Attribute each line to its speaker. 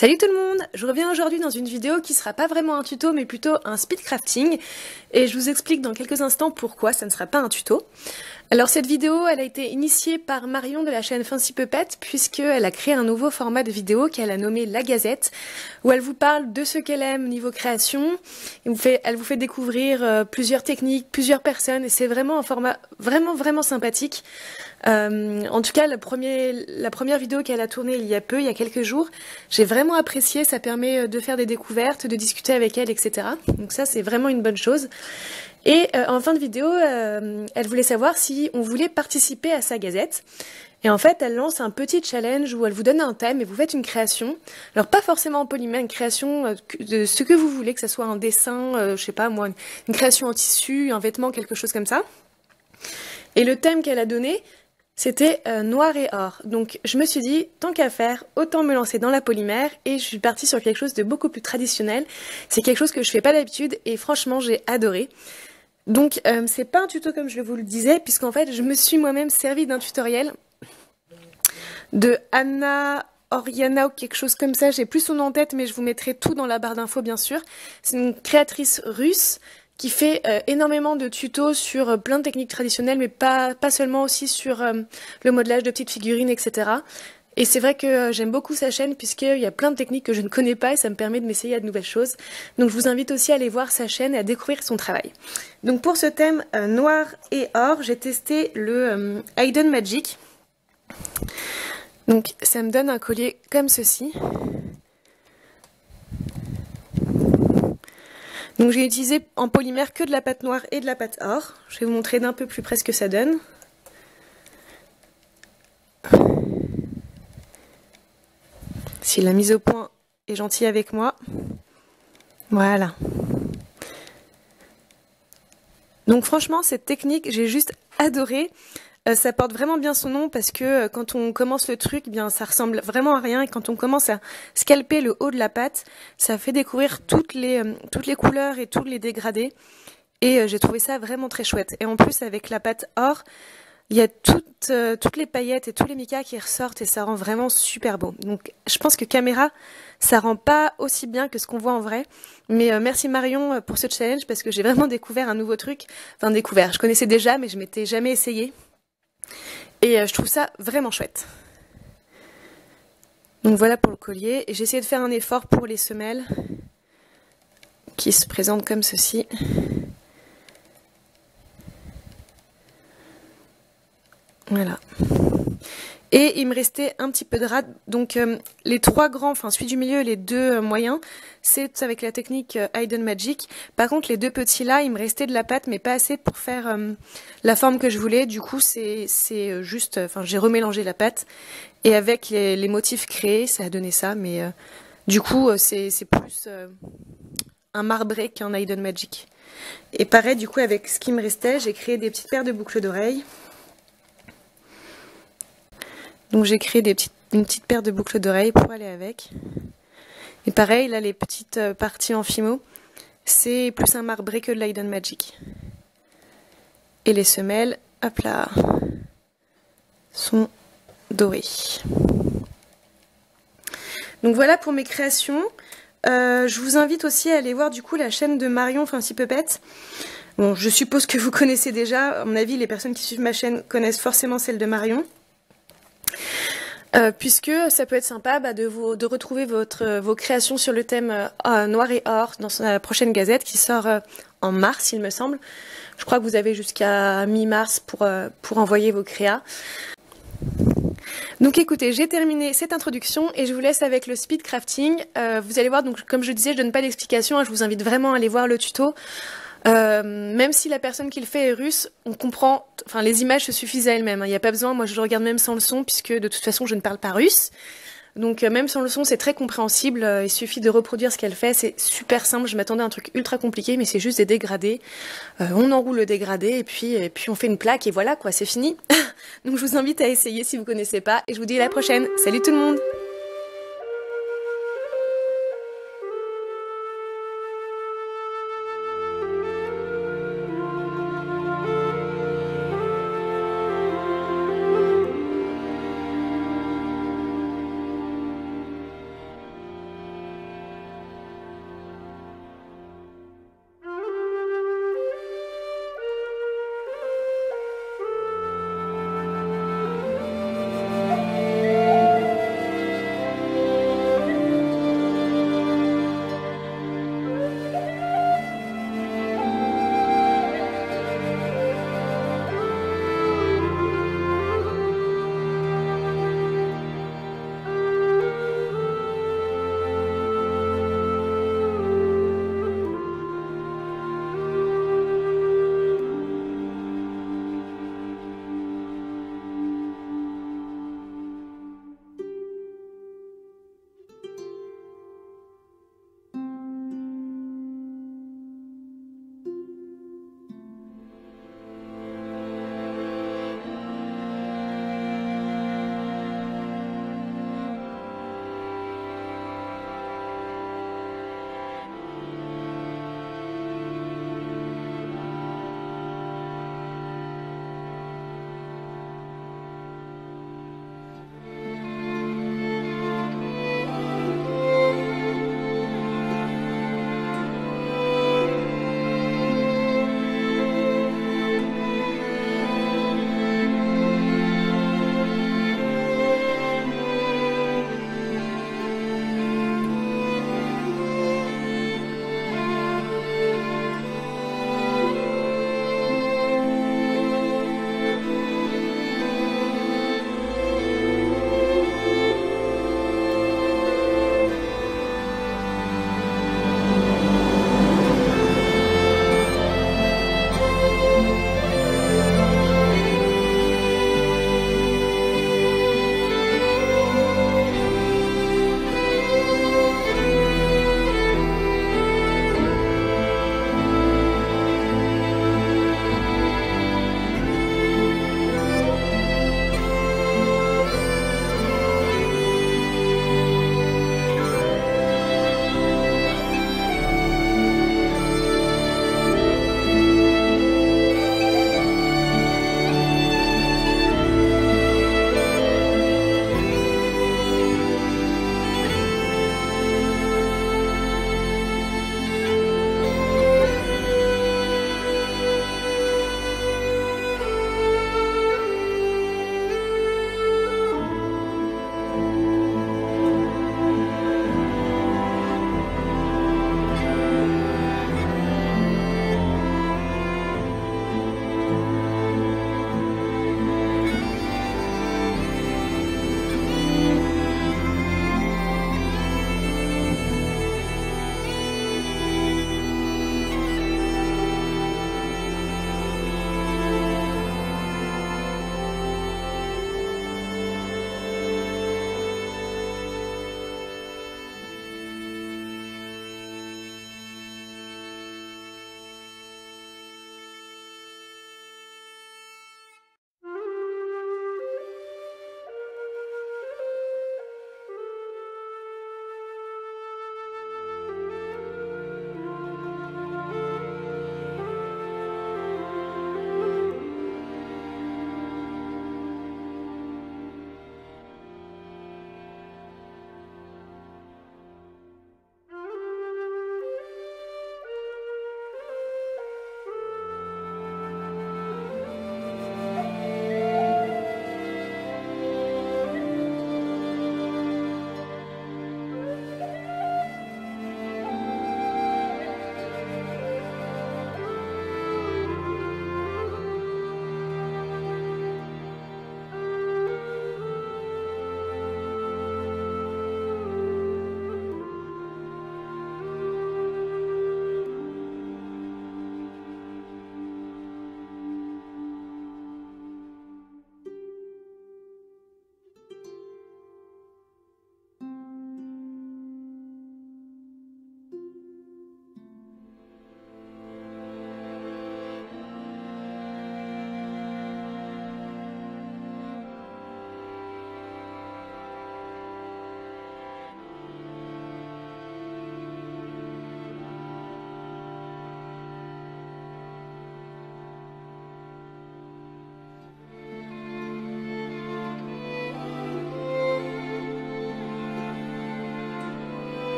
Speaker 1: Salut tout le monde! Je reviens aujourd'hui dans une vidéo qui sera pas vraiment un tuto mais plutôt un speed crafting et je vous explique dans quelques instants pourquoi ça ne sera pas un tuto. Alors cette vidéo elle a été initiée par Marion de la chaîne Fancy Puppet puisqu'elle a créé un nouveau format de vidéo qu'elle a nommé La Gazette où elle vous parle de ce qu'elle aime niveau création, elle vous fait découvrir plusieurs techniques, plusieurs personnes et c'est vraiment un format vraiment sympathique. En tout cas, la première vidéo qu'elle a tournée il y a peu, il y a quelques jours, j'ai vraiment apprécié, ça permet de faire des découvertes, de discuter avec elle, etc. Donc ça, c'est vraiment une bonne chose. Et en fin de vidéo, elle voulait savoir si on voulait participer à sa gazette. Et en fait, elle lance un petit challenge où elle vous donne un thème et vous faites une création. Alors pas forcément en polymère, une création de ce que vous voulez, que ce soit un dessin, je sais pas moi, une création en tissu, un vêtement, quelque chose comme ça. Et le thème qu'elle a donné, c'était noir et or. Donc je me suis dit, tant qu'à faire, autant me lancer dans la polymère et je suis partie sur quelque chose de beaucoup plus traditionnel. C'est quelque chose que je fais pas d'habitude et franchement j'ai adoré. Donc c'est pas un tuto comme je vous le disais, puisqu'en fait je me suis moi-même servi d'un tutoriel de Anna Oriana ou quelque chose comme ça, j'ai plus son nom en tête mais je vous mettrai tout dans la barre d'infos bien sûr. C'est une créatrice russe qui fait énormément de tutos sur plein de techniques traditionnelles, mais pas seulement aussi sur le modelage de petites figurines, etc. Et c'est vrai que j'aime beaucoup sa chaîne puisqu'il y a plein de techniques que je ne connais pas et ça me permet de m'essayer à de nouvelles choses. Donc je vous invite aussi à aller voir sa chaîne et à découvrir son travail. Donc pour ce thème noir et or, j'ai testé le Hidden Magic. Donc ça me donne un collier comme ceci. Donc j'ai utilisé en polymère que de la pâte noire et de la pâte or. Je vais vous montrer d'un peu plus près ce que ça donne. Si la mise au point est gentille avec moi. Voilà. Donc franchement, cette technique, j'ai juste adoré. Ça porte vraiment bien son nom parce que quand on commence le truc, bien ça ressemble vraiment à rien et quand on commence à scalper le haut de la pâte, ça fait découvrir toutes les couleurs et tous les dégradés et j'ai trouvé ça vraiment très chouette. Et en plus avec la pâte or, il y a toutes les paillettes et tous les micas qui ressortent et ça rend vraiment super beau. Donc je pense que caméra, ça rend pas aussi bien que ce qu'on voit en vrai. Mais merci Marion pour ce challenge parce que j'ai vraiment découvert un nouveau truc. Enfin découvert, je connaissais déjà mais je m'étais jamais essayé. Et je trouve ça vraiment chouette. Donc voilà pour le collier. Et j'ai essayé de faire un effort pour les semelles qui se présentent comme ceci. Voilà. Et il me restait un petit peu de rade. Donc les trois grands, enfin celui du milieu et les deux moyens, c'est avec la technique Hidden Magic. Par contre les deux petits là, il me restait de la pâte mais pas assez pour faire la forme que je voulais. Du coup c'est juste, enfin j'ai remélangé la pâte. Et avec les motifs créés, ça a donné ça. Mais du coup c'est plus un marbré qu'un Hidden Magic. Et pareil du coup avec ce qui me restait, j'ai créé des petites paires de boucles d'oreilles. Donc j'ai créé une petite paire de boucles d'oreilles pour aller avec. Et pareil, là les petites parties en fimo, c'est plus un marbré que de l'Hidden Magic. Et les semelles, hop là, sont dorées. Donc voilà pour mes créations. Je vous invite aussi à aller voir du coup la chaîne de Marion Fancy Puppet. Bon, je suppose que vous connaissez déjà, à mon avis les personnes qui suivent ma chaîne connaissent forcément celle de Marion. Puisque ça peut être sympa de retrouver vos créations sur le thème noir et or dans la prochaine gazette qui sort en mars il me semble. Je crois que vous avez jusqu'à mi-mars pour envoyer vos créas. Donc écoutez, j'ai terminé cette introduction et je vous laisse avec le speed crafting. Vous allez voir, donc comme je disais, je donne pas d'explication, hein, je vous invite vraiment à aller voir le tuto. Même si la personne qui le fait est russe, on comprend, enfin les images se suffisent à elles-mêmes, hein. Il n'y a pas besoin, moi je le regarde même sans le son puisque de toute façon je ne parle pas russe. Donc même sans le son c'est très compréhensible, il suffit de reproduire ce qu'elle fait, c'est super simple, je m'attendais à un truc ultra compliqué mais c'est juste des dégradés. On enroule le dégradé et puis on fait une plaque et voilà quoi, c'est fini. Donc je vous invite à essayer si vous connaissez pas et je vous dis à la prochaine, salut tout le monde!